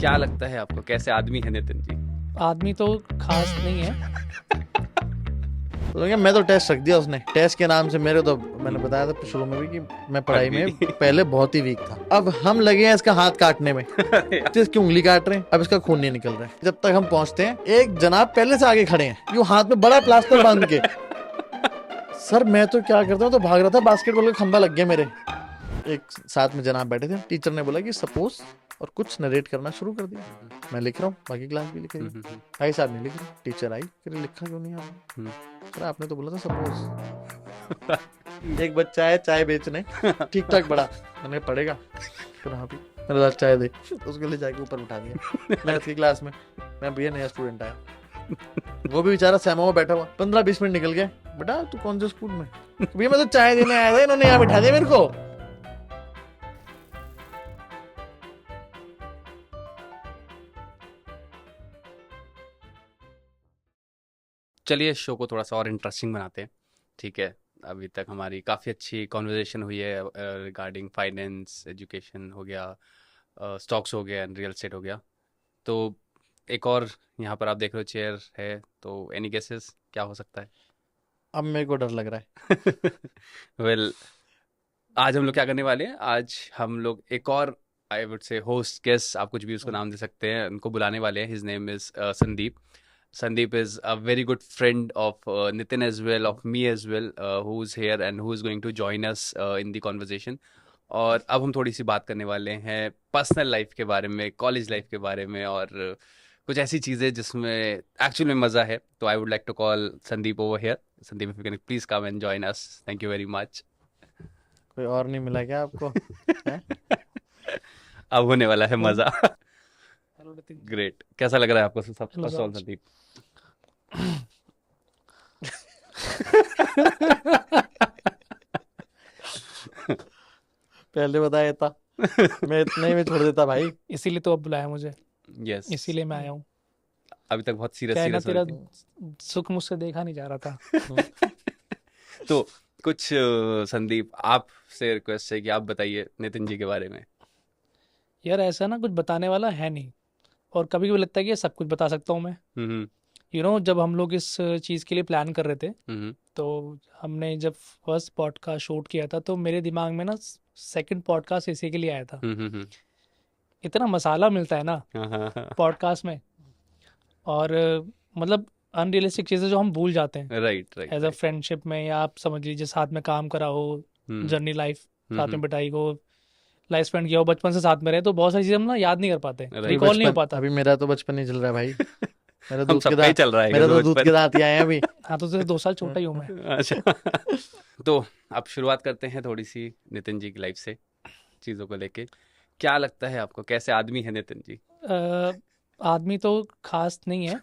क्या लगता है आपको कैसे आदमी है नितिन जी? आदमी तो खास नहीं है। तो मैं तो टेस्ट रख दिया उसने। टेस्ट के नाम से मेरे तो मैंने बताया था शुरू में भी कि मैं पढ़ाई में पहले बहुत ही वीक था। अब हम लगे हैं इसका हाथ काटने में। तो इसकी उंगली काट रहे हैं, अब इसका खून नहीं निकल रहा है। जब तक हम पहुंचते हैं एक जनाब पहले से आगे खड़े हैं, यूं हाथ में बड़ा प्लास्टर बांध के। सर मैं तो क्या करता हूँ, तो भाग रहा था, बास्केटबॉल का खंभा लग गया मेरे। एक साथ में जनाब बैठे थे, टीचर ने बोला कि सपोज और कुछ नरेट करना शुरू कर दिया। मैं लिख रहा हूँ, बाकी क्लास भी लिख रही है। भाई साहब नहीं लिख रहे। टीचर आई, फिर लिखा क्यों नहीं आपने? सर आपने तो बोला था सपोज। एक बच्चा है चाय बेचने, ठीक ठाक बड़ा, मैंने पढ़ेगा फिर हाँ भी मेरे साथ चाय दे, उसके लिए जाके ऊपर उठा दिया मैथ्स की क्लास में। मैं भैया नया स्टूडेंट आया, वो भी बेचारा सहमा में बैठा हुआ। 15-20 मिनट निकल गए। बेटा तू कौन से स्कूल में? भैया मैं तो चाय देने आया था, इन्होंने यहाँ बिठा दिया मेरे को। चलिए शो को थोड़ा सा और इंटरेस्टिंग बनाते हैं, ठीक है? अभी तक हमारी काफ़ी अच्छी कॉन्वर्जेशन हुई है रिगार्डिंग फाइनेंस, एजुकेशन हो गया, स्टॉक्स हो गया एंड रियल एस्टेट हो गया। तो एक और यहाँ पर आप देख रहे हो चेयर है, तो एनी गेसेस क्या हो सकता है? अब मेरे को डर लग रहा है। वेल आज हम लोग क्या करने वाले हैं, आज हम लोग एक और I would say host guest, आप कुछ भी उसको नाम दे सकते हैं, उनको बुलाने वाले हैं। His name is Sandeep. Sandeep is a very good friend of Nitin as well, of me as well, who's here and who is going to join us in the conversation. और अब हम थोड़ी सी बात करने वाले हैं पर्सनल लाइफ के बारे में, कॉलेज लाइफ के बारे में और कुछ ऐसी चीज़ें जिसमें एक्चुअल में मज़ा है. तो I would like to call Sandeep over here. Sandeep, if you can please come and join us. Thank you very much. कोई और नहीं मिला क्या आपको? अब होने वाला है मज़ा. हेलो नितिन। ग्रेट. कैसा लग रहा है आपको सब? Hello, first of all Raj. Sandeep, पहले बताया था मैं इतने ही में छोड़ देता भाई। इसीलिए तो अब बुलाया मुझे, यस. इसीलिए मैं आया हूँ। अभी तक बहुत क्या है ना, सीरियस तेरा सुख मुझसे देखा नहीं जा रहा था। तो कुछ संदीप आपसे रिक्वेस्ट है कि आप बताइए नितिन जी के बारे में. यार ऐसा ना कुछ बताने वाला है नहीं, और कभी कभी लगता है कि ये सब कुछ बता सकता हूँ मैं। हम्म. जब हम लोग इस चीज़ के लिए प्लान कर रहे थे, हम्म. तो हमने जब फर्स्ट पॉडकास्ट शूट किया था, तो मेरे दिमाग में ना सेकंड पॉडकास्ट इसी के लिए आया था। हम्म. इतना मसाला मिलता है ना पॉडकास्ट में, और मतलब अनरियलिस्टिक चीज़ें जो हम भूल जाते हैं राइट एज अ फ्रेंडशिप में, या आप समझ लीजिए साथ में काम करा हो, जर्नी लाइफ साथ में बिताई हो, लाइफ स्पेंड किया हो, बचपन से साथ में रहे, तो बहुत सारी चीज़ें हम ना याद नहीं कर पाते, Right. रिकॉल नहीं हो पाता। अभी मेरा तो बचपन नहीं चल रहा है भाई। मेरा हम दूध के सबका ही दांत चल रहा है मेरा तो बचपन. दूध के दांत ही आए हैं अभी। हाँ, तो 2 साल छोटा ही हूँ मैं। अच्छा. तो अब शुरुआत करते हैं थोड़ी सी नितिन जी की लाइफ से, चीज़ों को लेके. क्या लगता है आपको कैसे आदमी है नितिन जी? आदमी तो खास नहीं है,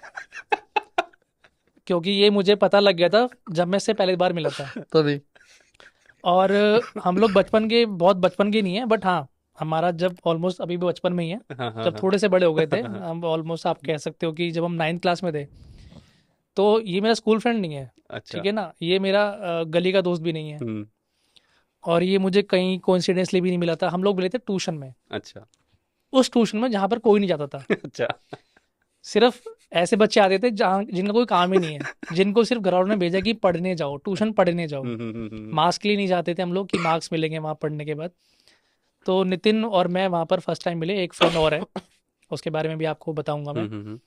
क्योंकि ये मुझे पता लग गया था जब मैं इससे पहली बार मिला था। तभी और हम लोग बहुत बचपन के नहीं है, बट हाँ हमारा जब ऑलमोस्ट अभी भी बचपन में ही है। जब थोड़े से बड़े हो गए थे हम, ऑलमोस्ट आप कह सकते हो कि जब हम 9th क्लास में थे, तो ये मेरा स्कूल फ्रेंड नहीं है, अच्छा. ठीक है ना, ये मेरा गली का दोस्त भी नहीं है, हम्म. और ये मुझे कहीं कोइंसिडेंसली भी नहीं मिला था। हम लोग मिले थे ट्यूशन में, अच्छा. उस ट्यूशन में जहाँ पर कोई नहीं जाता था। अच्छा. सिर्फ ऐसे बच्चे आते थे जहाँ जिनका कोई काम ही नहीं है, जिनको सिर्फ घर वालों ने भेजा कि पढ़ने जाओ, ट्यूशन पढ़ने जाओ। मार्क्स के लिए नहीं जाते थे हम लोग कि मार्क्स मिलेंगे वहाँ पढ़ने के बाद। तो नितिन और मैं वहाँ पर फर्स्ट टाइम मिले, एक फ्रेंड और है, उसके बारे में भी आपको बताऊंगा मैं।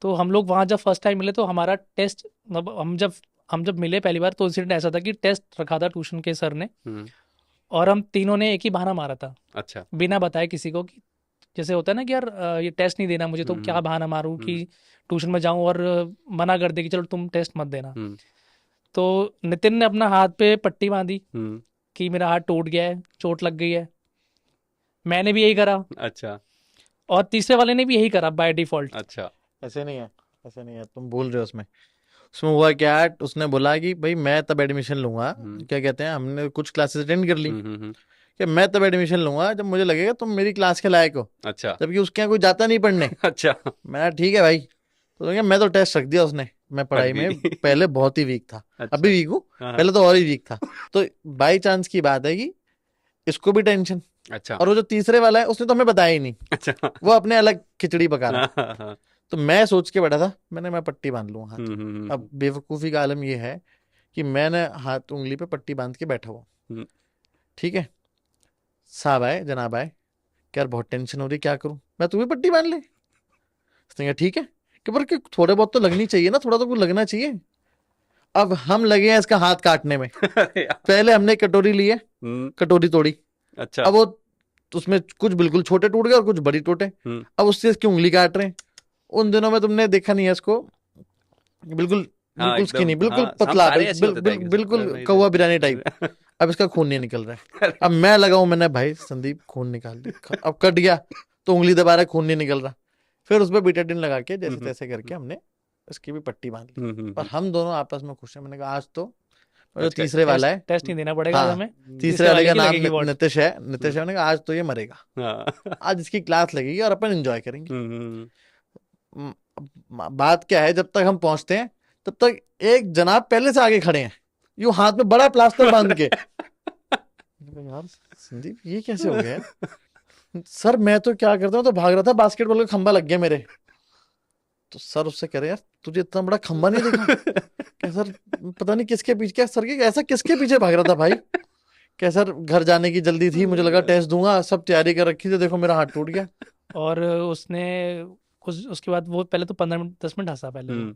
तो हम लोग वहाँ जब फर्स्ट टाइम मिले, तो हमारा टेस्ट, मतलब हम जब मिले पहली बार, तो इंसिडेंट ऐसा था कि टेस्ट रखा था ट्यूशन के सर ने, और हम तीनों ने एक ही बहाना मारा था। अच्छा. बिना बताए किसी को, कि जैसे होता है ना कि यार ये टेस्ट नहीं देना मुझे, तो क्या बहाना मारूं कि ट्यूशन में जाऊं और मना कर दे कि चलो तुम टेस्ट मत देना। तो नितिन ने अपना हाथ पे पट्टी बांधी कि मेरा हाथ टूट गया है, चोट लग गई है। मैंने भी यही करा। अच्छा. और तीसरे वाले ने भी यही करा बाय डिफॉल्ट। अच्छा. ऐसे नहीं है, ऐसे नहीं है, तुम भूल रहे हो। उसमें हुआ क्या है, उसने बोला कि भाई मैं तब एडमिशन लूंगा, क्या कहते हैं, हमने कुछ क्लासेस अटेंड कर ली, कि मैं तब एडमिशन लूंगा जब मुझे लगेगा तुम मेरी क्लास के लायक हो। अच्छा. जबकि उसके यहाँ कोई जाता नहीं पढ़ने। अच्छा. मैं ठीक है भाई। तो मैं तो टेस्ट रख दिया उसने। मैं पढ़ाई में पहले बहुत ही वीक था। अच्छा. अभी वीक हूँ, पहले तो और ही वीक था। तो बाई चांस की बात है कि इसको भी टेंशन अच्छा और वो जो तीसरे वाला है उसने तो हमें बताया ही नहीं, अच्छा वो अपने अलग खिचड़ी पका रहा है। हाँ। तो मैं सोच के बैठा था, मैं पट्टी बांध लूंगा हाथ। हम्म। अब बेवकूफ़ी का आलम ये है कि मैंने हाथ उंगली पे पट्टी बांध के बैठा हुआ, हम्म। ठीक है। साहब आए, जनाब आए, कि यार बहुत टेंशन हो रही, क्या करूं, मैं तुम्हें पट्टी बांध ले। उसने कहा ठीक है, कि पर कि थोड़े बहुत तो लगनी चाहिए ना, थोड़ा तो कुछ लगना चाहिए। अब हम लगे हैं इसका हाथ काटने में। अरे यार। पहले हमने कटोरी ली है, कटोरी तोड़ी, अच्छा। अब वो उसमें कुछ बिल्कुल छोटे टूट गए और कुछ बड़ी टूटे, अब उससे इसकी उंगली काट रहे हैं। उन दिनों में तुमने देखा नहीं है इसको, बिल्कुल हाँ बिल्कुल एकदम, स्किनी, बिल्कुल हाँ हम पतला, सारे ऐसे होते थे कि बिल्कुल नहीं कौवा बिरयानी टाइप। अब इसका खून नहीं निकल रहा है। अब मैं लगाऊं, मैंने भाई संदीप खून निकाल दे, अब कट गया तो उंगली दबा रहा है, खून नहीं निकल रहा। फिर उस पर बीटाडिन लगा के जैसे तैसे करके हमने इसकी भी पट्टी बांध ली। पर हम दोनों आपस में खुश हैं। मैंने कहा आज तो जो अच्छा, तीसरे वाला है, टेस्ट नहीं देना पड़ेगा आज हाँ हमें, तीसरे वाले का की नाम लगेगी वोट। नितिश है, नितिश है। मैंने कहा आज तो ये मरेगा, हाँ। आज इसकी क्लास लगेगी और अपन एंजॉय करेंगे। हम्म। बात क्या है, जब तक हम पहुंचते हैं तब तक एक जनाब पहले से आगे खड़े हैं, यूं हाथ में बड़ा प्लास्टर बांध के। यार संदीप ये कैसे हो गया यार? सर मैं तो क्या करता हूँ, तो भाग रहा था, बास्केटबॉल का खंबा लग गया मेरे। तो सर उससे कह रहे यार तुझे इतना बड़ा खंबा नहीं दिखा क्या? सर पता नहीं किसके पीछे, क्या सर के ऐसा किसके पीछे भाग रहा था भाई? क्या सर घर जाने की जल्दी थी, मुझे लगा टेस्ट दूंगा, सब तैयारी कर रखी थी, देखो मेरा हाथ टूट गया। और उसने उसके बाद वो पहले तो 15 मिनट 10 मिनट हंसा पहले वो,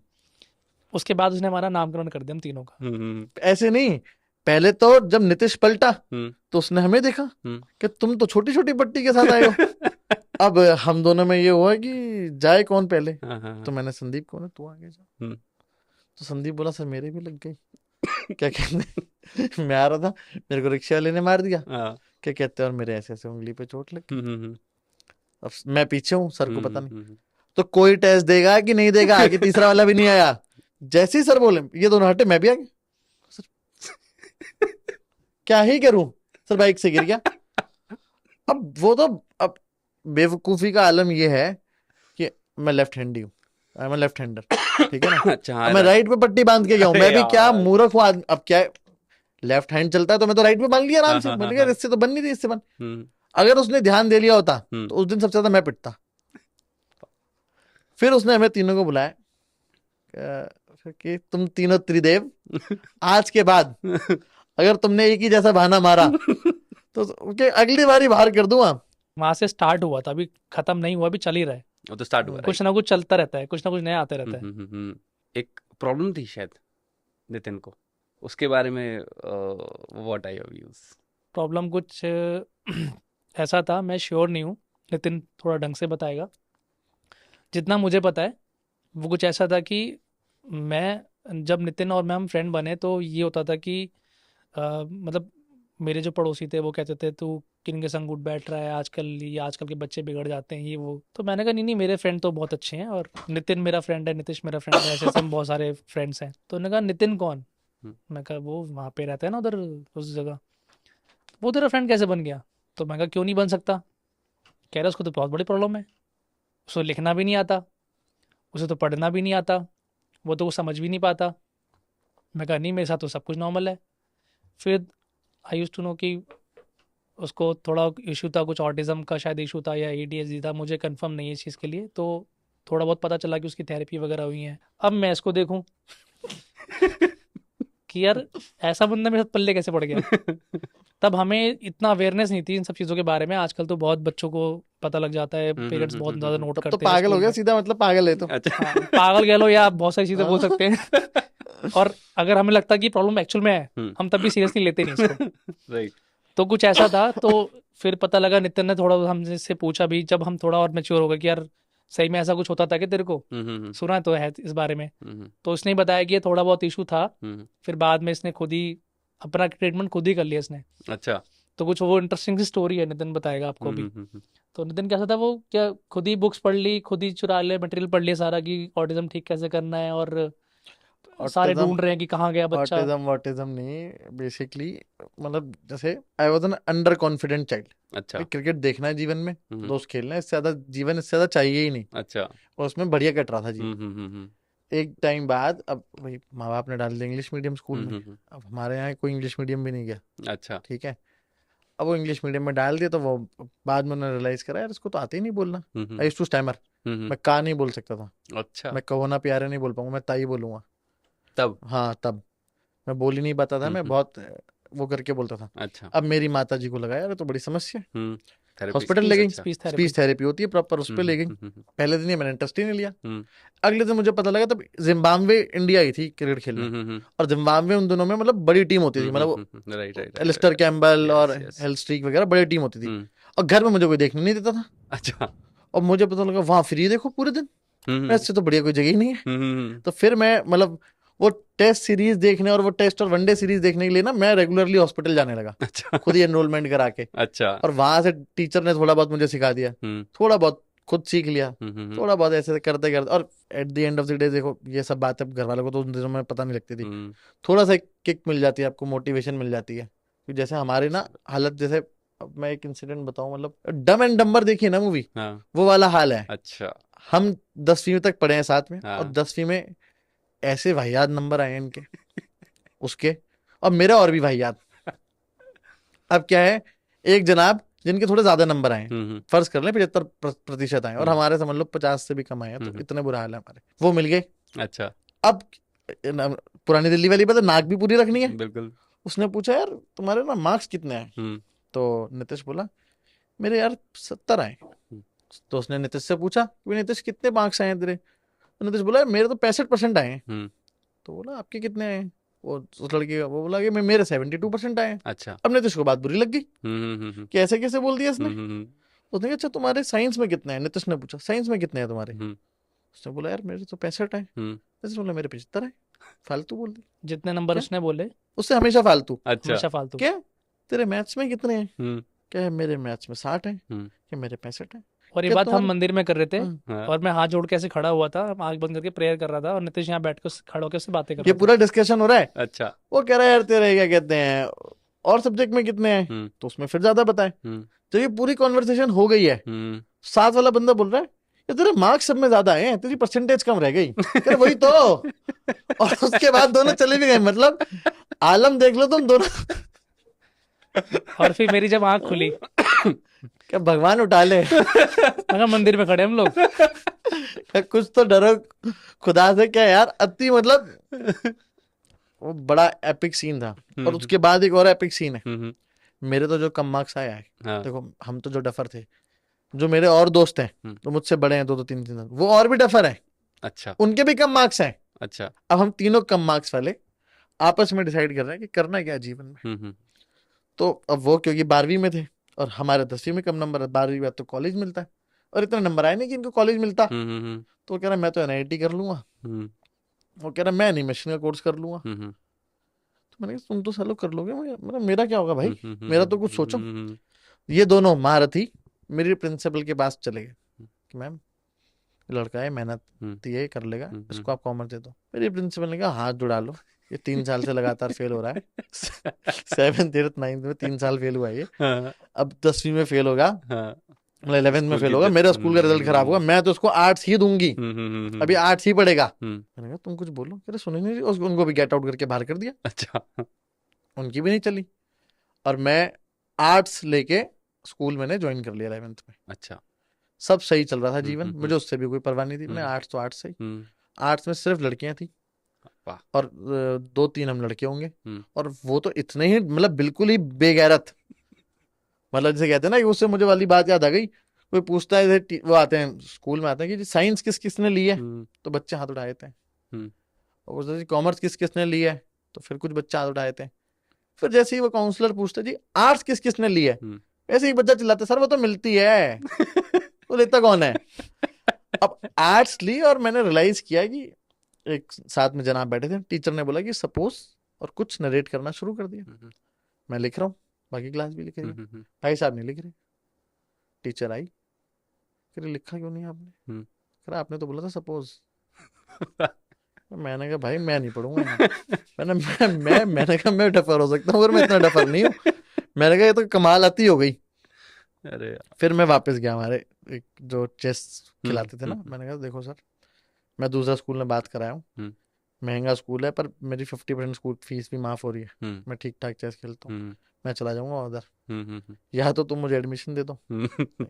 उसके बाद उसने हमारा नामकरण कर दिया हम तीनों का। ऐसे नहीं, पहले तो जब नितिश पलटा तो उसने हमें देखा कि तुम तो छोटी छोटी पट्टी के साथ आए हो। अब हम दोनों में ये हुआ कि जाए कौन पहले। तो मैंने संदीप को ना, तू आगे जा। तो संदीप बोला सर मेरे भी लग गई। क्या कहते मैं आ रहा था, मेरे को रिक्शा वाले ने मार दिया। क्या कहते हैं, और मेरे ऐसे ऐसे उंगली पे चोट लग गई। अब मैं पीछे हूँ, सर को पता नहीं। तो कोई टेस्ट देगा कि नहीं देगा, आगे तीसरा वाला भी नहीं आया। जैसे ही सर बोले ये दोनों हटे, मैं भी आ गया। सर क्या ही करूं, सर बाइक से गिर गया। अब वो तो, अब बेवकूफी का आलम ये है कि मैं लेफ्ट हैंडी हूँ, आई एम लेफ्ट हैंडर, ठीक है ना। अच्छा अब मैं राइट पे पट्टी बांध के गया हूँ, मैं भी क्या यार। मूर्ख हूँ आदमी। अब क्या है, लेफ्ट हैंड चलता है तो मैं तो राइट पे बांध लिया आराम से। हाँ, मैंने हाँ, कहा इससे तो बन नहीं रही, इससे बन। हम्म। अगर उसने ध्यान दे लिया होता तो उस दिन सबसे ज्यादा मैं पिटता। फिर उसने हमें तीनों को बुलाया कि तुम तीनों त्रिदेव, आज के बाद अगर तुमने एक ही जैसा बहाना मारा तो अगली बारी बाहर कर दूंगा। वहां से स्टार्ट हुआ था, अभी खत्म नहीं हुआ, अभी चल ही रहा है। वो तो स्टार्ट हुआ कुछ ना कुछ चलता रहता है, कुछ ना कुछ नया आते रहता है। एक प्रॉब्लम थी शायद नितिन को, उसके बारे में what are your views? Problem कुछ ऐसा था, मैं श्योर नहीं हूँ, नितिन थोड़ा ढंग से बताएगा। जितना मुझे पता है वो कुछ ऐसा था कि मैं जब नितिन और मैं हम फ्रेंड बने तो ये होता था कि मतलब मेरे जो पड़ोसी थे वो कहते थे तू किन के संग उठ बैठ रहा है आजकल, ये आजकल के बच्चे बिगड़ जाते हैं ये वो। तो मैंने कहा नहीं नहीं, मेरे फ्रेंड तो बहुत अच्छे हैं, और नितिन मेरा फ्रेंड है, नितिश मेरा फ्रेंड है, ऐसे ऐसे हम बहुत सारे फ्रेंड्स हैं। तो उन्होंने कहा नितिन कौन? मैं कहा वो वहाँ पे रहता है ना उधर उस जगह। वो तेरा फ्रेंड कैसे बन गया? तो मैं कहा क्यों नहीं बन सकता? कह रहा उसको तो बहुत बड़ी प्रॉब्लम है, उसको लिखना भी नहीं आता, उसे तो पढ़ना भी नहीं आता, वो तो वो समझ भी नहीं पाता। मैं कहा नहीं, मेरे साथ तो सब कुछ नॉर्मल है। फिर आई यूज टू नो कि उसको थोड़ा इशू था, कुछ ऑटिज्म का शायद इशू था या ADHD था, मुझे कंफर्म नहीं है इस चीज़ के लिए। तो थोड़ा बहुत पता चला कि उसकी थेरेपी वगैरह हुई है। अब मैं इसको देखूं कि यार ऐसा बंदा मेरे साथ पल्ले कैसे पड़ गया। तब हमें इतना अवेयरनेस नहीं थी इन सब चीज़ों के बारे में। आजकल तो बहुत बच्चों को पता लग जाता है, पेरेंट्स बहुत ज़्यादा नोट तब करते तो हैं पागल हो स्कूल गया में। सीधा, मतलब पागल है तो। हाँ, पागल कह लो या बहुत सारी चीज़ें बोल सकते हैं। और अगर हमें लगता है कि प्रॉब्लम एक्चुअल में है, हम तब भी सीरियसली लेते नहीं इसको। राइट। तो कुछ ऐसा था। तो फिर पता लगा, नितिन ने थोड़ा हमसे पूछा भी, जब हम थोड़ा और मैच्योर हो गए कि यार सही में ऐसा कुछ होता था कि तेरे को सुना तो है इस बारे में। तो उसने बताया कि ये थोड़ा बहुत इशू था। फिर बाद में इसने खुद ही अपना ट्रीटमेंट खुद ही कर लिया इसने। अच्छा। तो कुछ वो इंटरेस्टिंग सी स्टोरी है, नितिन बताएगा आपको भी। तो नितिन कैसा था, वो क्या खुद ही बुक्स पढ़ ली, खुद ही चुरा ले मटेरियल पढ़ लिया सारा कि ऑटिज्म ठीक कैसे करना है, और सारे ढूंढ रहे हैं कि कहाँ गया बच्चा। ऑटिज्म नहीं, बेसिकली मतलब जैसे I was an under confident child. अच्छा। क्रिकेट देखना है जीवन में, दोस्त खेलना है, इससे ज्यादा जीवन इससे ज्यादा चाहिए ही नहीं। अच्छा। और उसमें बढ़िया कट रहा था जीवन। एक टाइम बाद अब वही माँ बाप ने डाल दिया इंग्लिश मीडियम स्कूल में। अब हमारे यहाँ कोई इंग्लिश मीडियम भी नहीं गया। अच्छा। ठीक है। अब वो इंग्लिश मीडियम में डाल दिया, तो वो बाद में उन्होंने रियलाइज करा यार इसको तो आते ही नहीं बोलना। आई यूज्ड टू स्टैमर, मैं का नहीं बोल सकता था। अच्छा, मैं कहो ना प्यारे नहीं बोल पाऊंगा, मैं ताई बोलूंगा। तब हाँ तब मैं बोल ही नहीं पाता था, मैं बहुत वो करके बोलता था। अच्छा, अब मेरी माता जी को लगा यार ये तो बड़ी समस्या है, थेरेपी, हॉस्पिटल ले गई, स्पीच थेरेपी। स्पीच थेरेपी होती है प्रॉपर, उस पर ले गई। पहले दिन ही मैंने इंटरेस्ट ही नहीं लिया। अगले दिन मुझे पता लगा तब जिम्बाब्वे इंडिया आई थी क्रिकेट खेलने, और जिम्बाब्वे उन दिनों में मतलब बड़ी टीम होती थी, मतलब राइट, एलिस्टर कैम्बल और yes. हेलस्ट्रीक वगैरह बड़ी टीम होती थी। और घर में मुझे कोई देखने नहीं देता था, अच्छा, और मुझे पता लगा वहां फ्री देखो पूरे दिन, ऐसे तो बढ़िया कोई जगह ही नहीं है। तो फिर मैं मतलब वो टेस्ट सीरीज देखने और वो टेस्ट और वनडे सीरीज देखने के लिए ना मैं रेगुलरली हॉस्पिटल जाने लगा, अच्छा, खुद ही एनरोलमेंट करा के। अच्छा, और वहां से टीचर ने थोड़ा बहुत मुझे सिखा दिया, थोड़ा बहुत खुद सीख लिया, थोड़ा बहुत ऐसे करते करते। और at the end of the day देखो ये सब बातें घर वालों को तो उन दिनों में पता नहीं लगती थी, थोड़ा सा किक मिल जाती है आपको, मोटिवेशन मिल जाती है। जैसे हमारे ना हालत, जैसे अब मैं एक इंसिडेंट बताऊं, मतलब डम एंड डम्बर देखिए ना मूवी, वो वाला हाल है। अच्छा, हम 10वीं तक पढ़े हैं साथ में, हाँ। और 10वीं में ऐसे वाहियात नंबर आए हैं इनके उसके, और मेरा और भी वाहियात। अब क्या है, एक जनाब जिनके थोड़े ज्यादा नंबर आए हैं, फर्ज कर ले 75% आए, और हमारे समझ लो 50 से भी कम आए हैं, तो इतने बुरा हाल है हमारे। वो मिल गए। अच्छा, अब पुरानी दिल्ली वाली बात है, नाक भी पूरी रखनी है। बिल्कुल। उसने पूछा यार तुम्हारे ना मार्क्स कितने आए, तो नितिश बोला मेरे यार 70 आए। तो उसने नितिश से पूछा कि नितिश कितने मार्क्स आए हैं तेरे, तो नितिश बोला मेरे तो 65% आए हैं। तो बोला आपके कितने आए हैं, वो उस लड़के का वो बोला कि मेरे 72% आए हैं। अच्छा, अब नितिश को बात बुरी लग गई कि ऐसे कैसे बोल दिया इसने। उसने कहा अच्छा तुम्हारे साइंस में कितने हैं, नितिश ने पूछा साइंस में कितने हैं तुम्हारे, उसने बोला यार मेरे तो 65 है। नितिश बोला मेरे 75 है। फालतू बोल दी, जितने नंबर क्या? उसने बोले उससे हमेशा फालतू, अच्छा, हमेशा फालतू। क्या तेरे मैथ्स में कितने हैं, क्या मेरे मैथ्स में 60 है, क्या मेरे 65 है। और ये क्या बात हम तुम्हारे- मंदिर में कर रहे थे, हाँ। और मैं हाथ जोड़ के ऐसे खड़ा हुआ था, आंख बंद करके प्रेयर कर रहा था, और नितिश यहाँ बैठ के खड़ा होकर उससे बातें कर ये रहा था। पूरा डिस्कशन हो रहा है। अच्छा, वो कह रहा है यार तेरे क्या कहते हैं और सब्जेक्ट में कितने हैं, तो उसमें फिर ज्यादा बताए। तो ये पूरी कॉन्वर्सेशन हो गई है, साथ वाला बंदा बोल रहा है ये तेरे मार्क्स सब में ज्यादा आए हैं, तेरी परसेंटेज कम रह गई। कह रहा, वही तो। और उसके बाद दोनों चले भी गए, मतलब आलम देख लो तुम दोनों। और फिर मेरी जब आंख खुली, क्या भगवान उठा ले। मगर मंदिर में खड़े हम लोग। क्या कुछ तो डरो खुदा से, क्या यार अति मतलब वो बड़ा एपिक सीन था। और उसके बाद एक और एपिक सीन है, मेरे तो जो कम मार्क्स आया है, हाँ। देखो हम तो जो डफर थे, जो मेरे और दोस्त हैं तो मुझसे बड़े हैं 2-3 साल, वो और भी डफर हैं, अच्छा, उनके भी कम मार्क्स हैं। अच्छा, अब हम तीनों कम मार्क्स वाले आपस में डिसाइड कर रहे हैं कि करना क्या है जीवन में। तो अब वो क्योंकि 12वीं में थे और हमारे 10वीं में कम नंबर है, 12वीं बाद तो कॉलेज मिलता है, और इतना नंबर आए नहीं कि इनको कॉलेज मिलता। तो वो कह रहा मैं तो NIT कर लूंगा, वो कह रहा मैं एनिमेशन का कोर्स कर लूंगा। तो मैंने कहा तुम तो सालों कर लोगे, मेरा क्या होगा भाई, मेरा तो कुछ सोचो। ये दोनों महारथी मेरी प्रिंसिपल के पास चले गए कि मैम लड़का है, मेहनत ये कर लेगा, इसको आप कॉमर्स दे दो। मेरी प्रिंसिपल ने कहा हाथ जुड़ा लो, ये 3 साल से लगातार फेल हो रहा है। 7th 8th 9th में 3 साल फेल हुआ है ये, अब 10वीं में फेल होगा, मतलब 11th में फेल होगा, मेरा स्कूल का रिजल्ट खराब होगा, मैं तो उसको आर्ट्स ही दूंगी, अभी आर्ट्स ही पढ़ेगा। मैंने कहा तुम कुछ बोलो, कह रहे सुने नहीं, उनको भी गेट आउट करके बाहर कर दिया। अच्छा, उनकी भी नहीं चली, और मैं आर्ट्स लेके स्कूल मैंने ज्वाइन कर लिया 11th में। अच्छा, सब सही चल रहा था जीवन, मुझे उससे भी कोई परवाह नहीं थी, मैंने आर्ट्स तो आर्ट्स सही। आर्ट्स में सिर्फ लड़कियां थी, वाह। और 2-3 हम लड़के होंगे, और वो तो इतने ही मतलब बिल्कुल ही बेगैरत, मतलब जैसे कहते हैं ना कि उससे मुझे वाली बात याद आ गई, कोई पूछता है वो आते हैं स्कूल में आते हैं कि साइंस किस किसने ली है, तो बच्चे हाथ उठाए थे, और कॉमर्स किस किसने ली है, तो फिर कुछ बच्चे हाथ उठाए थे। फिर जैसे ही वो काउंसलर पूछते जी आर्ट्स किस किसने ली है, वैसे ही बच्चा चिल्लाता सर वो तो मिलती है, तो लेता कौन है। अब आर्ट्स ली, और मैंने रियलाइज किया कि एक साथ में जनाब बैठे थे, टीचर ने बोला कि सपोज, और कुछ नरेट करना शुरू कर दिया। मैं लिख रहा हूँ, बाकी क्लास भी लिख रही है, भाई साहब नहीं लिख रहे। टीचर आई, फिर लिखा क्यों नहीं आपने, कह आपने तो बोला था सपोज। मैंने कहा भाई मैं नहीं पढ़ूंगा यहाँ। मैंने कहा मैं डफर हो सकता हूँ, मैं इतना डफर नहीं हूँ। मैंने कहा ये तो कमाल आती हो गई। अरे फिर मैं वापस गया, हमारे एक जो चेस खिलाते थे ना, मैंने कहा देखो सर मैं दूसरा स्कूल में बात कराया हूँ, महंगा स्कूल है, पर मेरी 50% स्कूल फीस भी माफ हो रही है, हम्म मैं ठीक ठाक चेस खेलता हूँ, हम्म मैं चला जाऊंगा उधर, हम्म या तो तुम मुझे एडमिशन दे दो। हम्म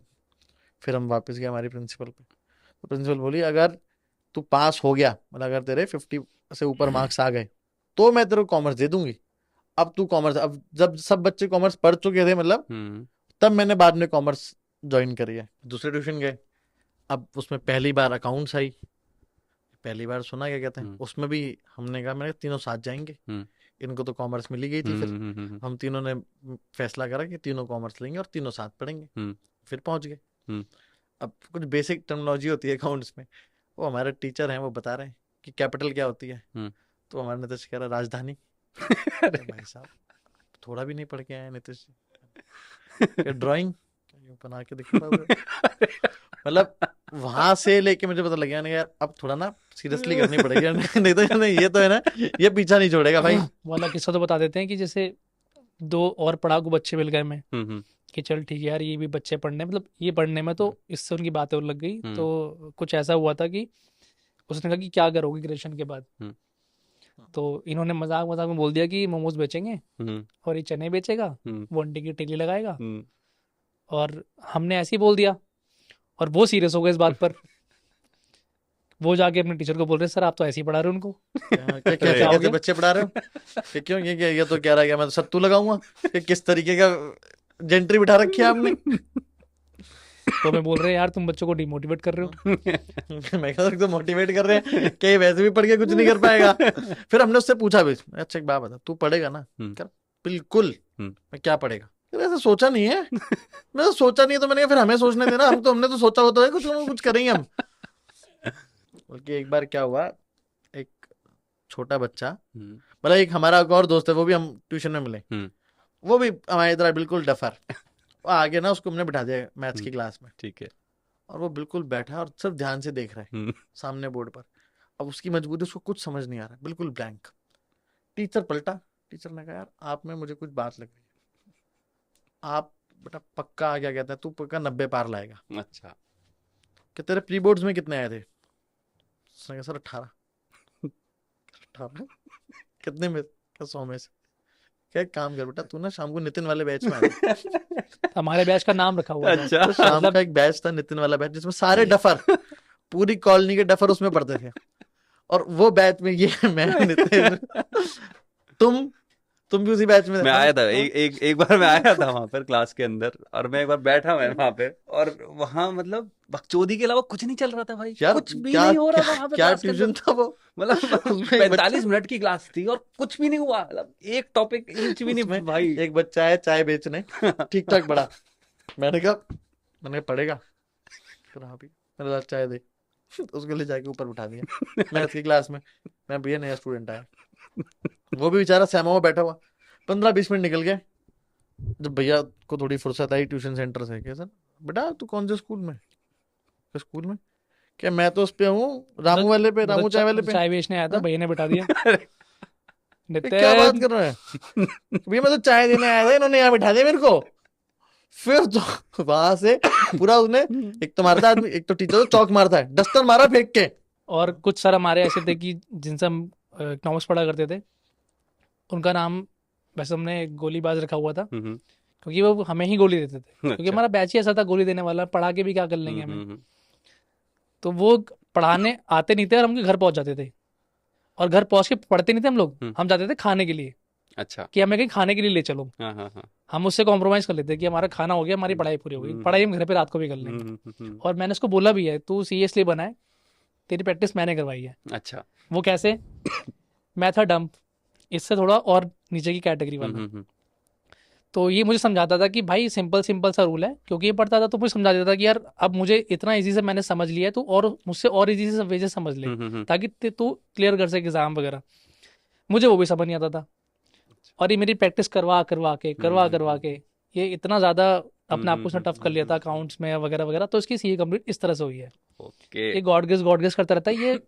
फिर हम वापस गए हमारी प्रिंसिपल पे, तो प्रिंसिपल बोली अगर तू पास हो गया, मतलब अगर तेरे 50 से ऊपर मार्क्स आ गए तो मैं तेरे को कॉमर्स दे दूंगी। अब तू कॉमर्स, अब जब सब बच्चे कॉमर्स पढ़ चुके थे मतलब, हम्म तब मैंने बाद में कॉमर्स ज्वाइन करी है, दूसरे ट्यूशन गए। अब उसमें पहली बार अकाउंट्स आई, पहली बार सुना क्या कहते हैं हम्म उसमें भी, हमने कहा मैंने तीनों साथ जाएंगे, हम्म इनको तो कॉमर्स मिली गई थी। फिर हम तीनों ने फैसला करा कि तीनों कॉमर्स लेंगे और तीनों साथ पढ़ेंगे। हम्म फिर पहुंच गए। हम्म अब कुछ बेसिक टर्मिनोलॉजी होती है अकाउंट्स में, वो हमारे टीचर हैं वो बता रहे हैं कि कैपिटल क्या होती है, हम्म तो हमारे नीतीश कह रहा राजधानी। अरे भाई साहब, थोड़ा भी नहीं पढ़ के आए नीतीश जी, ड्राइंग बना के दिखा रहा था। मतलब वहां से लेके मुझे पता लग गया ना यार, अब थोड़ा ना सीरियसली करनी पड़ेगी यार, नहीं तो नहीं, ये तो है ना, ये पीछा नहीं छोड़ेगा भाई। वाला किस्सा तो बता देते हैं कि जैसे दो और पढ़ाकू बच्चे मिल गए मैं हम्म कि चल ठीक है यार, ये भी बच्चे पढ़ने, मतलब ये पढ़ने में, तो इससे उनकी बातें और लग गई। हम्म तो कुछ ऐसा हुआ था कि उसने कहा कि क्या करोगे ग्रेजुएशन के बाद। हम्म तो इन्होंने मजाक मजाक में बोल दिया कि मोमोज बेचेंगे हम्म और ये चने बेचेगा, हम्म वो अंडे की टिक्की लगाएगा। हम्म और हमने ऐसे ही बोल दिया, और वो सीरियस हो गए इस बात पर। वो जाके अपने टीचर को बोल रहे सर आप तो ऐसे ही पढ़ा रहे हो उनको। क्या क्या कैसे हो कैसे गया? बच्चे पढ़ा रहे हो कि क्यों, ये तो कह रहा है कि मैं तो सत्तू लगाऊंगा, कि किस तरीके का जेंट्री बिठा रखी है आपने। तो मैं बोल रहे यार तुम बच्चों को डिमोटिवेट कर रहे हो। मैं कहा तो मोटिवेट कर रहे हैं कि ये वैसे भी पढ़ के कुछ नहीं कर पाएगा। फिर हमने उससे पूछा भी, अच्छा एक बात बता, तू पढ़ेगा ना? कर बिल्कुल। मैं क्या पढ़ेगा? फिर ऐसा सोचा नहीं है, मैं तो सोचा नहीं है, तो मैंने कहा फिर हमें सोचने देना, हमने तो सोचा होता है कुछ करेंगे हम। बल्कि एक बार क्या हुआ, एक छोटा बच्चा, मतलब एक हमारा एक और दोस्त है, वो भी हम ट्यूशन में मिले, वो भी हमारी तरह बिल्कुल डफर। वो आगे ना उसको हमने बिठा दिया मैथ्स की क्लास में, ठीक है। और वो बिल्कुल बैठा है और सिर्फ ध्यान से देख रहा है सामने बोर्ड पर। अब उसकी मजबूरी, उसको कुछ समझ नहीं आ रहा, बिल्कुल ब्लैंक। टीचर पलटा, टीचर ने कहा यार आप में मुझे कुछ बात लग रही है, आप बेटा पक्का क्या कहते हैं, तू पक्का 90 पार लाएगा। अच्छा। कि तेरे प्री बोर्ड्स में कितने आए थे? उसने कहा सर 18। कितने में? 100 में से। क्या एक काम कर बेटा, तू ना शाम को नितिन वाले बैच में आ जा। हमारे बैच का नाम रखा हुआ था। अच्छा। तो शाम मतलब का एक बैच था नितिन वाला बैच, जिसमें सारे डफर, पूरी कॉलोनी के डफर उसमें पढ़ते थे। और वो बैच में ये मैं नितिन, तुम भी उसी बैच में थे? मैं आया था हाँ। एक बार मैं आया था वहां पर क्लास के अंदर, और मैं एक बार बैठा मैं वहां पे, और वहां मतलब बकचोदी के अलावा कुछ नहीं चल रहा था भाई, यार कुछ भी क्या नहीं हो रहा क्या, था वहां पे क्या क्लास के ट्यूशन अंदर। था वो? मतलब उसमें एक 45 मिनट की क्लास थी और कुछ भी नहीं हुआ, मतलब एक टॉपिक इंच भी नहीं उसमें भाई। एक बच्चा है चाय बेचने, ठीक ठाक बड़ा। मैंने कहा पढ़ेगा? हाँ भी, मैंने कहा चाय दे। उसको ले जाके ऊपर उठा दिया मैथ्स की क्लास में। मैं भैया नया स्टूडेंट आया, वो भी बेचारा सहमा हुआ बैठा हुआ। 15-20 मिनट निकल गए, जब भैया को थोड़ी फुर्सत आई ट्यूशन सेंटर से, क्या सर बेटा तू कौन से स्कूल में? "किस स्कूल में? क्या मैं तो उस पे हूँ रामू वाले पे, रामू चाय वाले पे। चाय बेचने आया था, हाँ? भैया ने बिठा दिया। ये क्या बात नितिन कर रहे हैं? भैया मैं तो चाय देने आया था, इन्होंने यहाँ बिठा दिया मेरे को। फिर तो वहां से पूरा उसने, एक तो मारता आदमी, एक तो टीचर तो चौक मारता है, डस्टर मारा फेंक के। और कुछ सर हमारे ऐसे थे कि जिनसे हम इकोनॉमिक्स पढ़ा करते थे, उनका नाम वैसे हमने गोलीबाज रखा हुआ था, क्योंकि वो हमें ही गोली देते थे, क्योंकि अच्छा। हमारा बैच ही ऐसा था गोली देने वाला, पढ़ा के भी क्या कर लेंगे हमें। तो वो पढ़ाने आते नहीं थे और हम घर पहुंच जाते थे, और घर पहुंच के पढ़ते नहीं थे हम लोग, हम जाते थे खाने के लिए, अच्छा। कि हमें कहीं खाने के लिए ले चलो। हाँ हाँ हाँ। हम उससे कॉम्प्रोमाइज कर लेते कि हमारा खाना हो गया, हमारी पढ़ाई पूरी हो गई, पढ़ाई हम घर पे रात को भी कर लेंगे। और मैंने उसको बोला भी है, तू सीरियसली बना है, तेरी प्रैक्टिस मैंने करवाई है। अच्छा। वो कैसे? मैं था डंप, इससे थोड़ा और नीचे की कैटेगरी वाला। तो ये मुझे समझाता था कि भाई सिंपल सिंपल सा रूल है, क्योंकि ये पढ़ता था तो मुझे समझा देता था कि यार अब मुझे इतना इजी से मैंने समझ लिया है, तो और मुझसे और इजी से वे से समझ ले, ताकि तू क्लियर कर सके एग्जाम वगैरह। मुझे वो भी समझ नहीं आता था, और ये मेरी प्रैक्टिस करवा के ये इतना ज़्यादा अपने आप को उसने टफ कर लिया था अकाउंट्स में वगैरह वगैरह। तो इसकी सीए कंप्लीट इस तरह से हुई है। ओके। ये गॉड गेस करता रहता है, ये